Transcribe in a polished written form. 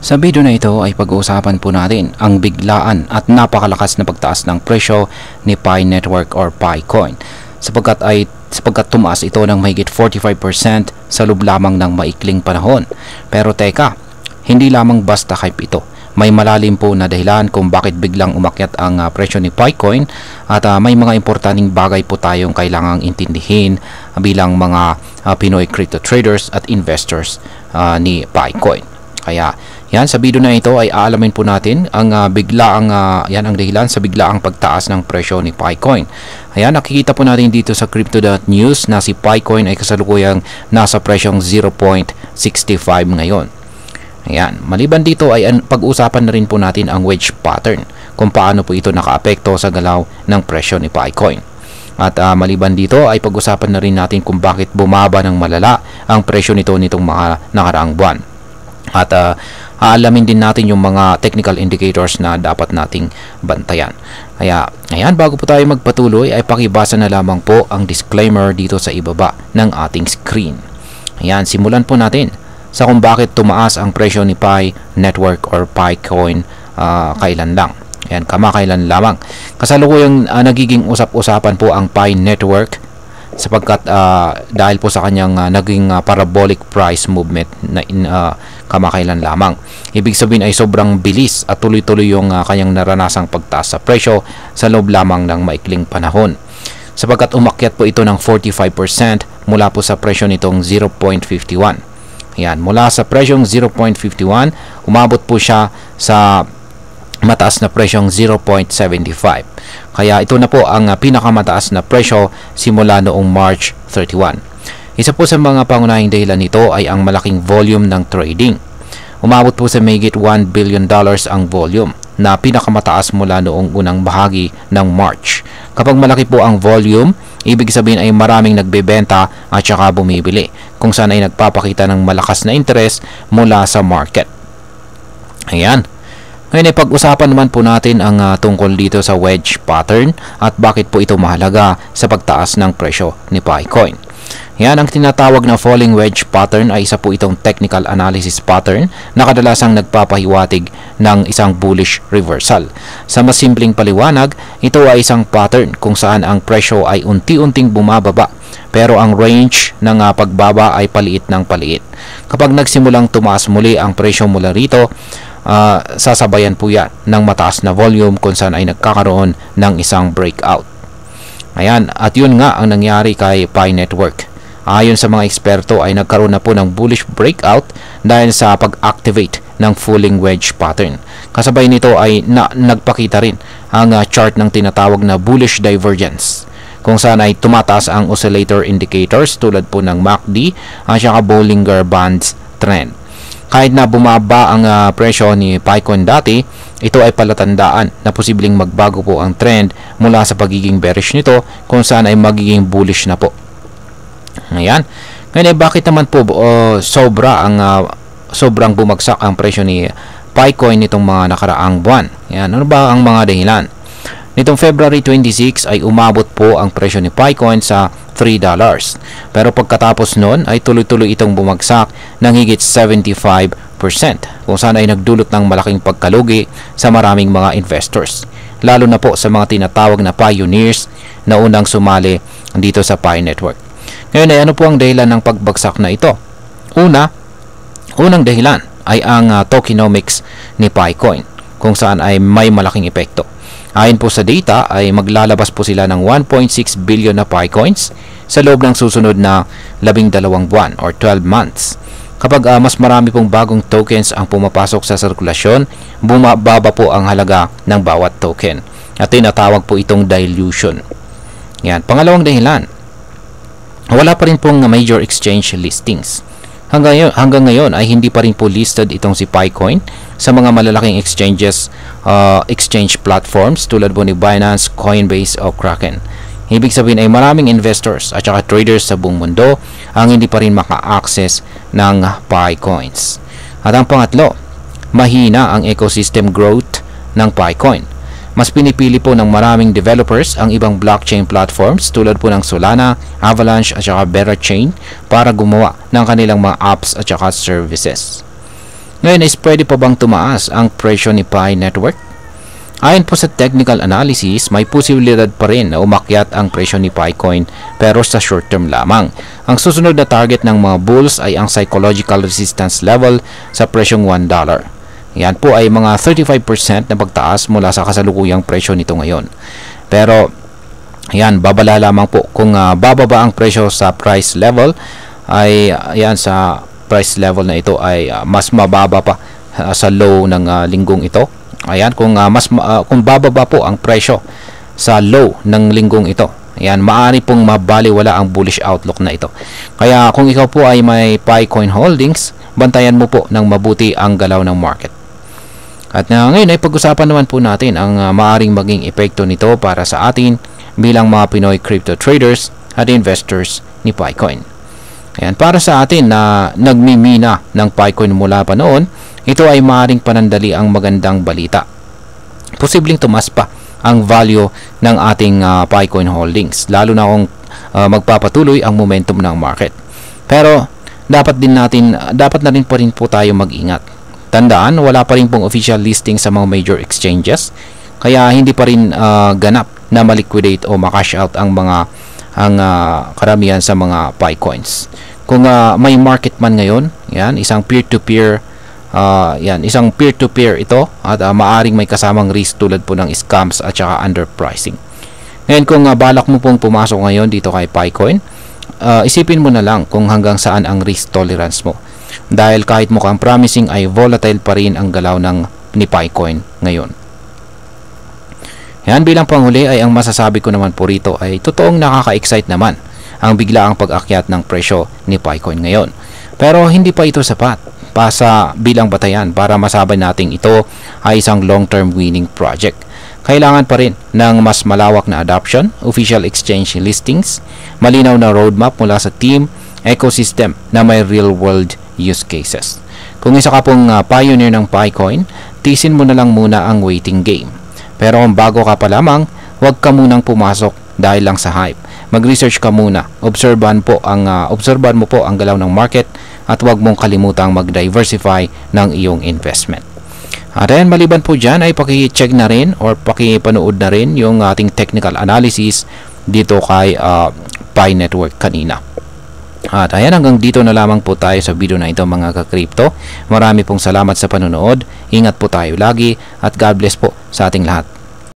Sa video na ito ay pag-uusapan po natin ang biglaan at napakalakas na pagtaas ng presyo ni Pi Network or Picoin sapagkat tumaas ito ng mahigit 45% sa loob lamang ng maikling panahon. Pero teka, hindi lamang basta hype ito. May malalim po na dahilan kung bakit biglang umakyat ang presyo ni Picoin at may mga importanteng bagay po tayong kailangang intindihin bilang mga Pinoy crypto traders at investors ni Picoin. Kaya yan, sa video na ito ay aalamin po natin ang biglaang ang dahilan sa biglaang pagtaas ng presyo ni Picoin. Ayan, nakikita po natin dito sa crypto.news na si Picoin ay kasalukuyang nasa presyong 0.65 ngayon. Ayan, maliban dito ay pag-usapan na rin po natin ang wedge pattern, kung paano po ito nakaapekto sa galaw ng presyo ni Picoin. At maliban dito ay pag-usapan na rin natin kung bakit bumaba ng malala ang presyo nito nitong mga nakaraang buwan. At aalamin din natin yung mga technical indicators na dapat nating bantayan. Kaya, ayan, bago po tayo magpatuloy ay pakibasa na lamang po ang disclaimer dito sa ibaba ng ating screen. Ayan, simulan po natin sa kung bakit tumaas ang presyo ni Pi Network or Picoin kailan lang. Ayan, kamakailan lamang. Kasalukuyang nagiging usap-usapan po ang Pi Network sapagkat dahil po sa kanyang naging parabolic price movement na kamakailan lamang. Ibig sabihin ay sobrang bilis at tuloy-tuloy yung kanyang naranasang pagtaas sa presyo sa loob lamang ng maikling panahon. Sapagkat umakyat po ito ng 45% mula po sa presyo nitong 0.51. Ayan, mula sa presyong 0.51, umabot po siya sa mataas na presyong 0.75. Kaya ito na po ang pinakamataas na presyo simula noong March 31. Isa po sa mga pangunahing dahilan nito ay ang malaking volume ng trading. Umabot po sa mahigit $1 billion ang volume na pinakamataas mula noong unang bahagi ng March. Kapag malaki po ang volume, ibig sabihin ay maraming nagbebenta at saka bumibili, kung saan ay nagpapakita ng malakas na interest mula sa market. Ayan. Ngayon ay pag-usapan naman po natin ang tungkol dito sa wedge pattern at bakit po ito mahalaga sa pagtaas ng presyo ni Picoin. Yan, ang tinatawag na falling wedge pattern ay isa po itong technical analysis pattern na kadalasang nagpapahiwatig ng isang bullish reversal. Sa mas simpleng paliwanag, ito ay isang pattern kung saan ang presyo ay unti-unting bumababa pero ang range ng pagbaba ay paliit ng paliit. Kapag nagsimulang tumaas muli ang presyo mula rito, sasabayan po yan ng mataas na volume kung saan ay nagkakaroon ng isang breakout. Ayan, at yun nga ang nangyari kay Pi Network. Ayon sa mga eksperto ay nagkaroon na po ng bullish breakout dahil sa pag-activate ng falling wedge pattern. Kasabay nito ay nagpakita rin ang chart ng tinatawag na bullish divergence, kung saan ay tumataas ang oscillator indicators tulad po ng MACD at saka Bollinger Bands trend. Kahit na bumaba ang presyo ni Picoin dati, ito ay palatandaan na posibleng magbago po ang trend mula sa pagiging bearish nito kung saan ay magiging bullish na po. Ayan. Ngayon bakit naman po sobrang bumagsak ang presyo ni Picoin nitong mga nakaraang buwan? Ayan, ano ba ang mga dahilan? Nitong February 26 ay umabot po ang presyo ni Picoin sa $3. Pero pagkatapos nun ay tuloy-tuloy itong bumagsak ng higit 75%, kung saan ay nagdulot ng malaking pagkalugi sa maraming mga investors, lalo na po sa mga tinatawag na pioneers na unang sumali dito sa Pi Network. Ngayon ay ano po ang dahilan ng pagbagsak na ito? Unang dahilan ay ang tokenomics ni Picoin, kung saan ay may malaking epekto. Ayon po sa data ay maglalabas po sila ng 1.6 billion na Picoins sa loob ng susunod na 12 buwan or 12 months. Kapag mas marami pong bagong tokens ang pumapasok sa sirkulasyon, bumababa po ang halaga ng bawat token at tinatawag po itong dilution. Yan. Pangalawang dahilan, wala pa rin pong major exchange listings. Hanggang ngayon ay hindi pa rin po listed itong si Picoin sa mga malalaking exchange platforms tulad po ni Binance, Coinbase o Kraken. Ibig sabihin ay maraming investors at saka traders sa buong mundo ang hindi pa rin maka-access ng Picoins. At ang pangatlo, mahina ang ecosystem growth ng Picoin. Mas pinipili po ng maraming developers ang ibang blockchain platforms tulad po ng Solana, Avalanche at saka Berachain para gumawa ng kanilang mga apps at saka services. Ngayon is pwede pa bang tumaas ang presyo ni Pi Network? Ayon po sa technical analysis, may posibilidad pa rin na umakyat ang presyo ni Picoin pero sa short term lamang. Ang susunod na target ng mga bulls ay ang psychological resistance level sa presyong $1. Yan po ay mga 35% na pagtaas mula sa kasalukuyang presyo nito ngayon. Pero yan, babala lamang po kung bababa ang presyo sa price level ay yan sa price level na ito ay mas mababa pa sa low ng linggong ito. Ayan, kung kung bababa po ang presyo sa low ng linggong ito, ayan, maaari pong mabaliwala ang bullish outlook na ito. Kaya kung ikaw po ay may Picoin holdings, bantayan mo po ng mabuti ang galaw ng market. At ngayon ay pag-usapan naman po natin ang maaring maging epekto nito para sa atin bilang mga Pinoy crypto traders at investors ni Picoin. Ayan, para sa atin na nagmimina ng Picoin mula pa noon, ito ay maaaring panandali ang magandang balita. Posibleng tumas pa ang value ng ating Picoin holdings, lalo na kung magpapatuloy ang momentum ng market. Pero dapat na rin pa rin po tayo mag-ingat. Tandaan, wala pa rin pong official listing sa mga major exchanges, kaya hindi pa rin ganap na ma-liquidate o ma-cash out ang karamihan sa mga Picoins. Kung may market man ngayon, yan, isang peer-to-peer ito at maaring may kasamang risk tulad po ng scams at saka underpricing. Ngayon, kung balak mo pong pumasok ngayon dito kay Picoin, isipin mo na lang kung hanggang saan ang risk tolerance mo. Dahil kahit mukhang promising ay volatile pa rin ang galaw ni Picoin ngayon. Yan, bilang panghuli ay ang masasabi ko naman po rito ay totoong nakaka-excite naman ang biglaang pag-akyat ng presyo ni Picoin ngayon. Pero hindi pa ito sapat bilang batayan para masabi nating ito ay isang long-term winning project. Kailangan pa rin ng mas malawak na adoption, official exchange listings, malinaw na roadmap mula sa team, ecosystem na may real-world use cases. Kung isa ka pong pioneer ng Picoin, tisin mo na lang muna ang waiting game. Pero kung bago ka pa lamang, huwag ka munang pumasok dahil lang sa hype. Mag-research ka muna. Obserbahan mo po ang galaw ng market at huwag mong kalimutang mag-diversify ng iyong investment. At ayan, maliban po dyan ay paki-check na rin or paki-panood na rin yung ating technical analysis dito kay Pi Network kanina. At ayan, hanggang dito na lamang po tayo sa video na ito mga ka-crypto. Marami pong salamat sa panonood. Ingat po tayo lagi at God bless po sa ating lahat.